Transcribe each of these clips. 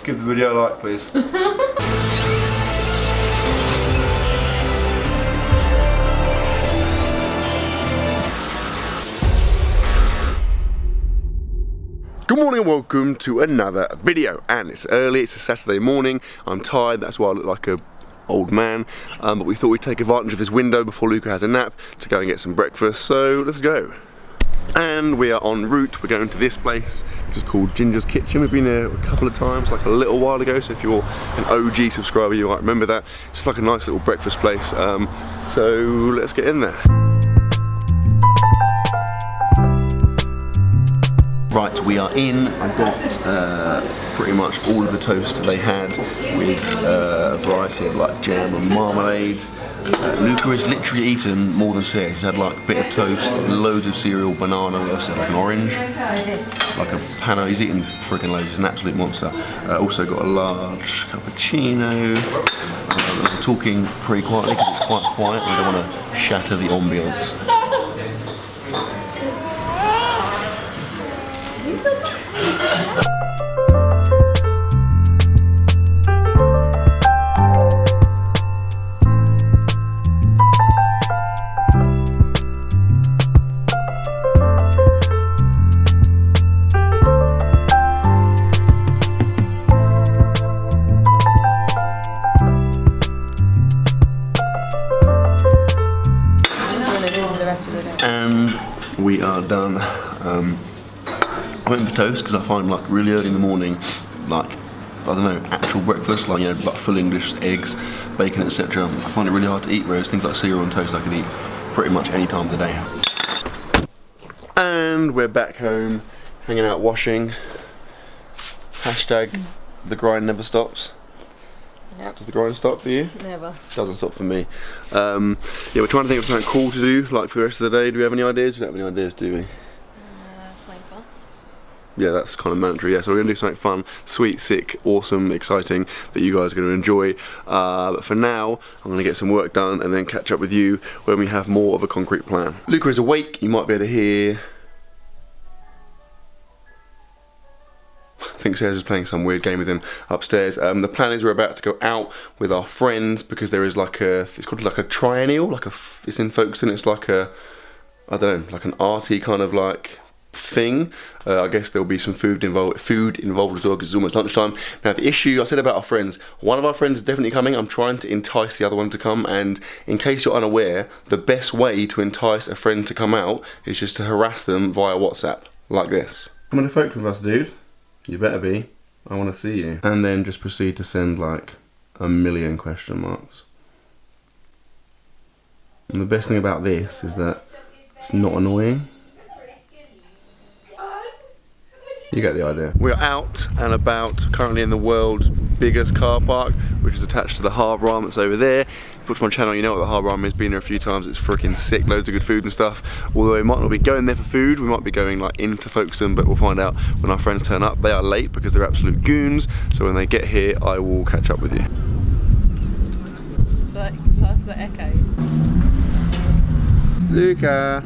give the video a like, please. Good morning and welcome to another video, and it's early, it's a Saturday morning. I'm tired, that's why I look like a old man, but we thought we'd take advantage of this window before Luca has a nap to go and get some breakfast, so let's go. And we are en route. We're going to this place which is called Ginger's Kitchen. We've been there a couple of times, like a little while ago, so if you're an OG subscriber you might remember that. It's like a nice little breakfast place, so let's get in there. Right, we are in. I've got pretty much all of the toast they had with a variety of like jam and marmalade. Luca has literally eaten more than six. He's had like a bit of toast, loads of cereal, banana, also like an orange, like a panna. He's eaten freaking loads. He's an absolute monster. Also got a large cappuccino. I'm talking pretty quietly because it's quite quiet. We don't want to shatter the ambience. And we are done. I went for toast because I find like really early in the morning, like I don't know, actual breakfast, like you know, like full English, eggs, bacon, etc. I find it really hard to eat, whereas things like cereal and toast I can eat pretty much any time of the day. And we're back home, hanging out washing. Hashtag the grind never stops. Yep. Does the grind stop for you? Never. Doesn't stop for me. Yeah, we're trying to think of something cool to do, like for the rest of the day. Do we have any ideas? We don't have any ideas, do we? Something fun. Yeah, that's kind of mandatory. Yeah, so we're going to do something fun, sweet, sick, awesome, exciting that you guys are going to enjoy. But for now, I'm going to get some work done and then catch up with you when we have more of a concrete plan. Luca is awake. You might be able to hear. I think Sarah's is playing some weird game with him upstairs. The plan is we're about to go out with our friends because there is like a, it's called like a triennial, like it's in Folkestone. It's like a, I don't know, like an arty kind of like thing. I guess there'll be some food involved as well because it's almost lunchtime. Now the issue I said about our friends, one of our friends is definitely coming. I'm trying to entice the other one to come, and in case you're unaware, the best way to entice a friend to come out is just to harass them via WhatsApp like this. Come on to Folkestone with us, dude. You better be. I want to see you. And then just proceed to send like a million question marks. And the best thing about this is that it's not annoying. You get the idea. We're out and about, currently in the world's biggest car park, which is attached to the harbour arm that's over there. If you watch my channel, you know what the harbour arm is. Been there a few times. It's freaking sick. Loads of good food and stuff. Although we might not be going there for food, we might be going like into Folkestone, but we'll find out when our friends turn up. They are late because they're absolute goons. So when they get here, I will catch up with you. So that's the echoes. Luca.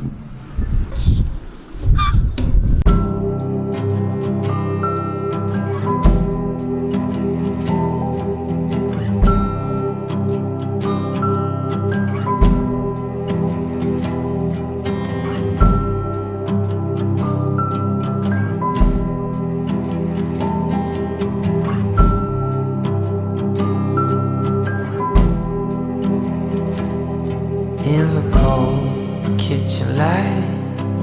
In the cold kitchen light,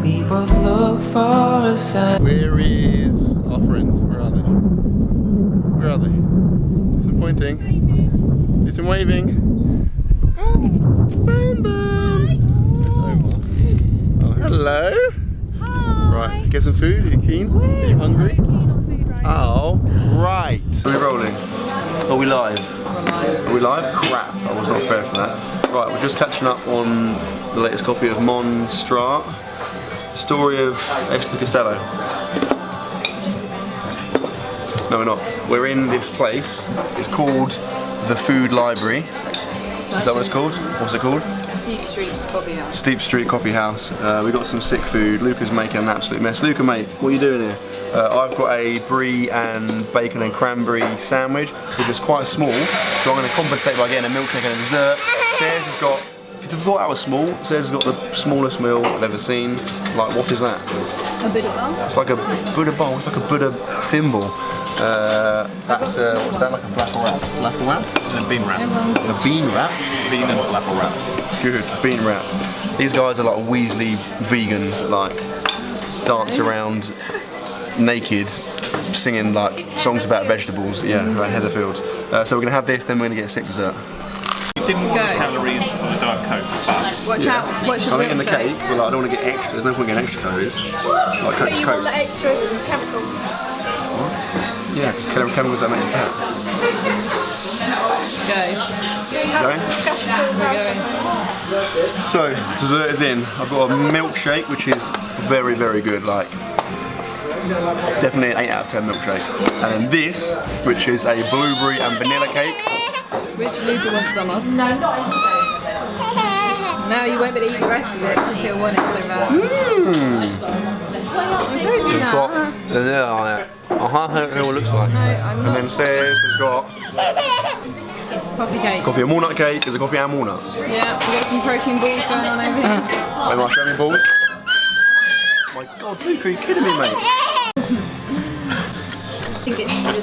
we both look for a sign. Where is our friends? Where are they? Where are they? Do some pointing. Do some waving. Found them! It's Omar. Oh, hello. Hi. Right, get some food. Are you keen? Are you hungry? So keen on food right now. Oh, right. Are we rolling? Are we live? We're live. Are we live? Crap, I was not prepared for that. Right, we're just catching up on the latest copy of Monstrat, story of Esther Costello. No, we're not. We're in this place. It's called the Food Library. Is that what it's called? What's it called? It's Steep Street Coffee House. Steep Street Coffee House. We got some sick food. Luca's making an absolute mess. Luca, mate, what are you doing here? I've got a brie and bacon and cranberry sandwich, which is quite small, so I'm going to compensate by getting a milkshake and a dessert. Says has got, if you thought that was small, Says has got the smallest meal I've ever seen. Like, what is that? A Buddha bowl? It's like a Buddha bowl, it's like a Buddha thimble. What's that, like a falafel wrap? Falafel wrap? And a bean wrap. A bean wrap? Bean and falafel wrap. Good, bean wrap. These guys are like Weasley vegans that like dance around naked, singing like songs about vegetables, yeah, around Heatherfields. So we're gonna have this, then we're gonna get a sick dessert. You didn't want the calories on the Diet Coke, but Watch out, watch So I'm eating the cake, but like, I don't want to get extra, there's no point getting extra calories. Like Coke's Coke. The extra chemicals. Yeah, because chemicals that make you fat. Go. So, dessert is in. I've got a milkshake, which is very, very good. Like, definitely an 8 out of 10 milkshake. And then this, which is a blueberry and vanilla cake. Which Luca wants some of. No, not everything. No, you won't be able to eat the rest of it because he'll want it so bad. Don't do that. Vanilla on it. I don't know what it looks like. No, I'm And not. then Says has got Coffee cake. coffee and walnut cake. There's a coffee and walnut. Yeah, we got some protein balls going on over here. Wait, am I showing me balls? My God, Luke, are you kidding me, mate? I think it's just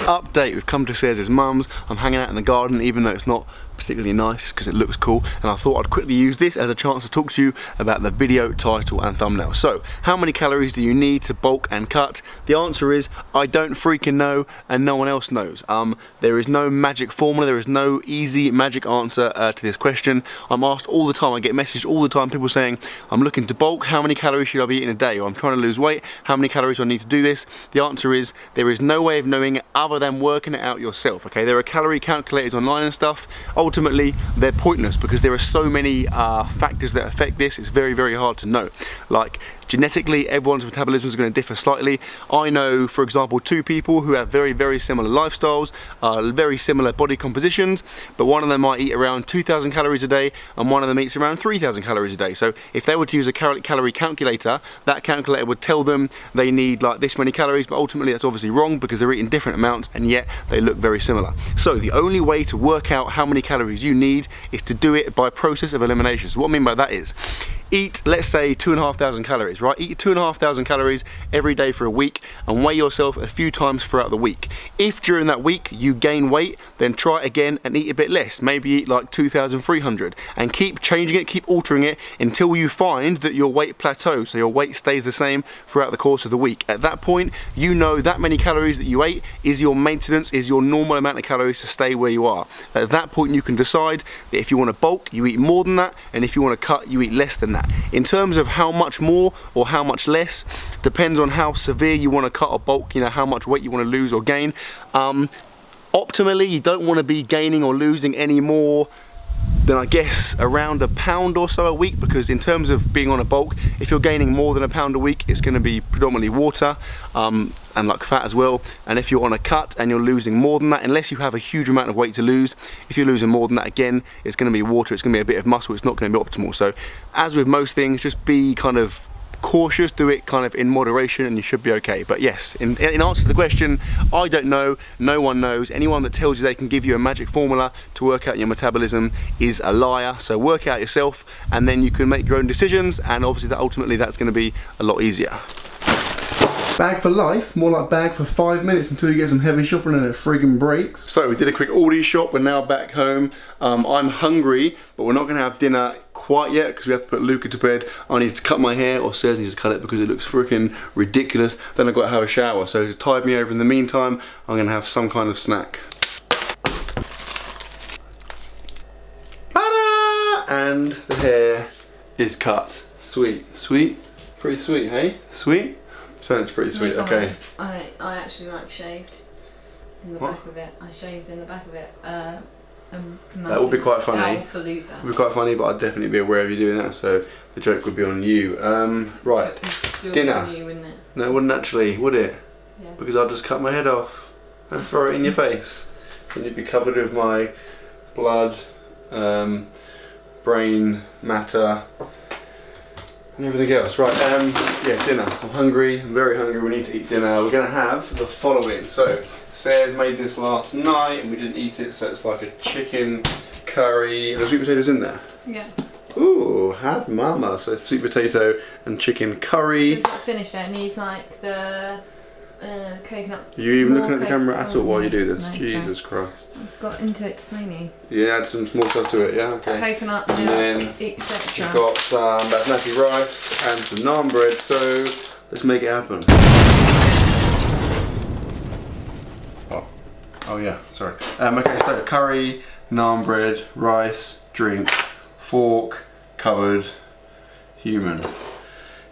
Update, we've come to Says' mum's. I'm hanging out in the garden even though it's not particularly nice because it looks cool, and I thought I'd quickly use this as a chance to talk to you about the video title and thumbnail. So, how many calories do you need to bulk and cut? The answer is, I don't freaking know, and no one else knows. There is no magic formula, there is no easy magic answer to this question. I'm asked all the time, I get messaged all the time, people saying, I'm looking to bulk, how many calories should I be eating a day? Or I'm trying to lose weight, how many calories do I need to do this? The answer is, there is no way of knowing it other than working it out yourself, okay? There are calorie calculators online and stuff. Ultimately, they're pointless because there are so many factors that affect this. It's very, very hard to know. Like, genetically, everyone's metabolism is going to differ slightly. I know, for example, 2 people who have very, very similar lifestyles, very similar body compositions, but one of them might eat around 2,000 calories a day and one of them eats around 3,000 calories a day. So if they were to use a calorie calculator, that calculator would tell them they need like this many calories, but ultimately that's obviously wrong because they're eating different amounts and yet they look very similar. So the only way to work out how many calories you need is to do it by process of elimination. So what I mean by that is, eat, let's say, 2,500 calories, right? Eat 2,500 calories every day for a week and weigh yourself a few times throughout the week. If during that week you gain weight, then try it again and eat a bit less. Maybe eat like 2,300 and keep changing it, keep altering it until you find that your weight plateaus, so your weight stays the same throughout the course of the week. At that point, you know that many calories that you ate is your maintenance, is your normal amount of calories to stay where you are. At that point, you can decide that if you want to bulk, you eat more than that, and if you want to cut, you eat less than that. In terms of how much more or how much less, depends on how severe you want to cut or bulk, you know, how much weight you want to lose or gain. Optimally, you don't want to be gaining or losing any more than, I guess, around a pound or so a week, because in terms of being on a bulk, if you're gaining more than a pound a week, it's going to be predominantly water and like fat as well. And if you're on a cut and you're losing more than that, unless you have a huge amount of weight to lose, if you're losing more than that, again, it's going to be water, it's going to be a bit of muscle, it's not going to be optimal. So as with most things, just be kind of cautious, do it kind of in moderation and you should be okay. But yes, in answer to the question, I don't know, no one knows. Anyone that tells you they can give you a magic formula to work out your metabolism is a liar. So work out yourself and then you can make your own decisions, and obviously that ultimately that's going to be a lot easier. Bag for life, more like bag for 5 minutes until you get some heavy shopping and it friggin' breaks. So we did a quick Aldi shop, we're now back home. I'm hungry, but we're not going to have dinner quite yet because we have to put Luca to bed. I need to cut my hair, or Sarah needs to cut it because it looks freaking ridiculous. Then I've got to have a shower, so to tide me over in the meantime, I'm going to have some kind of snack. Ta-da! And the hair is cut. Sweet, sweet, pretty sweet, hey? Sweet? So it's pretty sweet, okay. I actually like shaved in the back of it. I shaved in the back of it. That would be quite funny. For loser. It would be quite funny, but I'd definitely be aware of you doing that, so the joke would be on you. Right, dinner. On you, wouldn't it? No, it wouldn't actually, would it? Yeah. Because I'd just cut my head off and throw it in your face. And you'd be covered with my blood, brain matter, and everything else. Right, yeah, dinner. I'm hungry, I'm very hungry, we need to eat dinner. We're gonna have the following. So, Sarah's made this last night and we didn't eat it, so it's like a chicken curry. There's sweet potatoes in there? Yeah. Ooh, had mama. So sweet potato and chicken curry. We've not finished it. It needs like the coconut. Are you even more looking at the camera at all while you do this? No, Jesus Christ. I've got into explaining. Yeah, add some small stuff to it, yeah? Okay. Coconut And then milk, etc. You've got some basmati rice and some naan bread, so let's make it happen. Oh yeah, sorry. Okay, so curry, naan bread, rice, drink, fork, cupboard, human.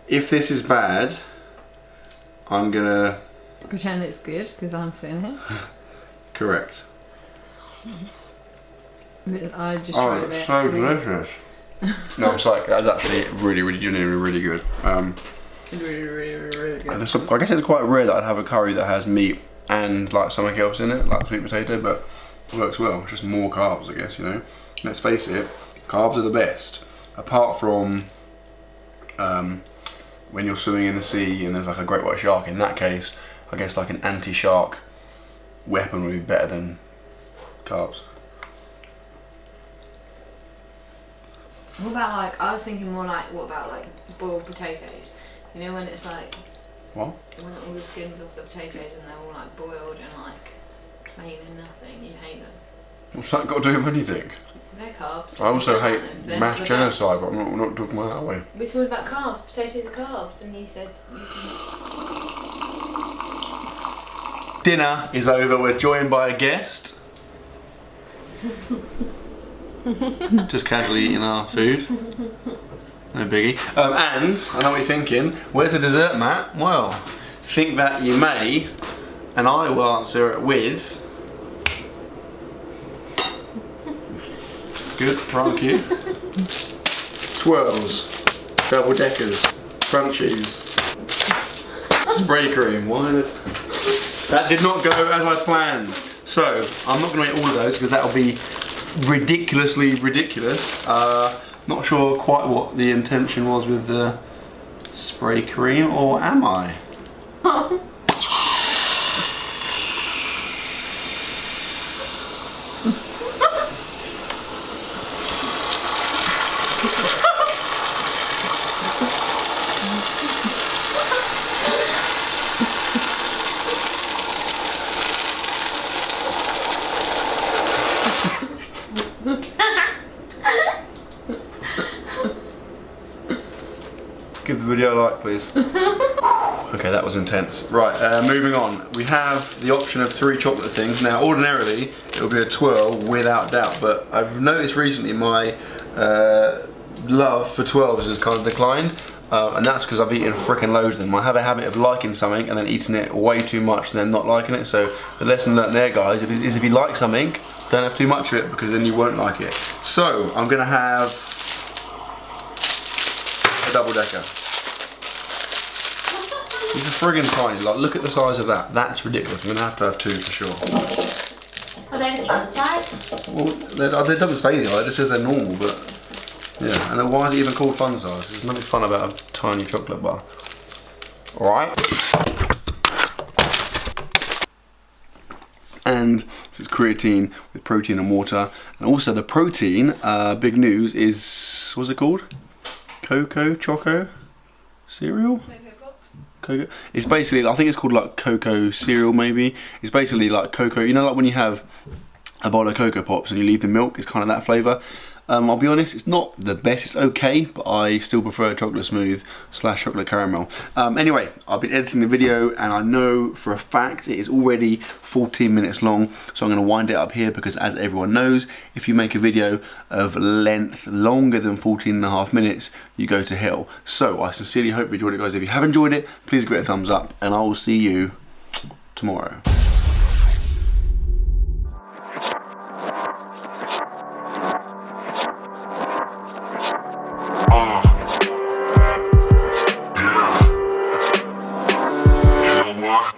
If this is bad, I'm gonna... Pretend it's good, because I'm sitting here. Correct. I just tried a Oh, bit. it's so delicious. No, I'm sorry, that's actually really genuinely really good. Really good. And I guess it's quite rare that I'd have a curry that has meat and like something else in it, like sweet potato, but it works well. It's just more carbs, I guess, you know. Let's face it, carbs are the best. Apart from when you're swimming in the sea and there's like a great white shark. In that case, I guess like an anti-shark weapon would be better than carbs. What about like, I was thinking more like, what about like boiled potatoes? You know when it's like, What? when all the skins off the potatoes and they're all like boiled and like plain and nothing, you hate them. What's that got to do with anything? They're carbs. I also You hate can't have them. mass They're genocide, but we're not talking about that way. carbs. We're talking about carbs, potatoes are carbs, and you said you can... Dinner is over, we're joined by a guest. Just casually eating our food. No biggie. And I know what you're thinking, where's the dessert, Matt? Well, think that you may, and I will answer it with... Good, thank you. Twirls, double deckers, crunchies, spray cream. Why the... That did not go as I planned. So, I'm not going to eat all of those because that'll be ridiculously ridiculous. Not sure quite what the intention was with the spray cream, or am I? Give the video a like, please. Okay, that was intense. Right, moving on. We have the option of 3 chocolate things. Now, ordinarily, it would be a twirl without doubt, but I've noticed recently my love for twirls has kind of declined, and that's because I've eaten frickin' loads of them. I have a habit of liking something and then eating it way too much and then not liking it. So the lesson learnt there, guys, is if you like something, don't have too much of it because then you won't like it. So I'm gonna have a double decker. These are friggin' tiny. Like, look at the size of that. That's ridiculous. I'm gonna have 2 for sure. Are they the fun size? Well, it doesn't say that. It just says they're normal, but yeah. And then why is it even called fun size? There's nothing fun about a tiny chocolate bar. All right. And this is creatine with protein and water, and also the protein. Big news is, what's it called? Cocoa Choco cereal. Cocoa. It's basically, I think it's called like cocoa cereal maybe. It's basically like cocoa, you know, like when you have a bowl of Cocoa Pops and you leave the milk, it's kind of that flavour. I'll be honest, it's not the best, it's okay, but I still prefer chocolate smooth / chocolate caramel. Anyway, I've been editing the video and I know for a fact it is already 14 minutes long, so I'm going to wind it up here because, as everyone knows, if you make a video of length longer than 14.5 minutes, you go to hell. So I sincerely hope you enjoyed it, guys. If you have enjoyed it, please give it a thumbs up and I will see you tomorrow. You know what?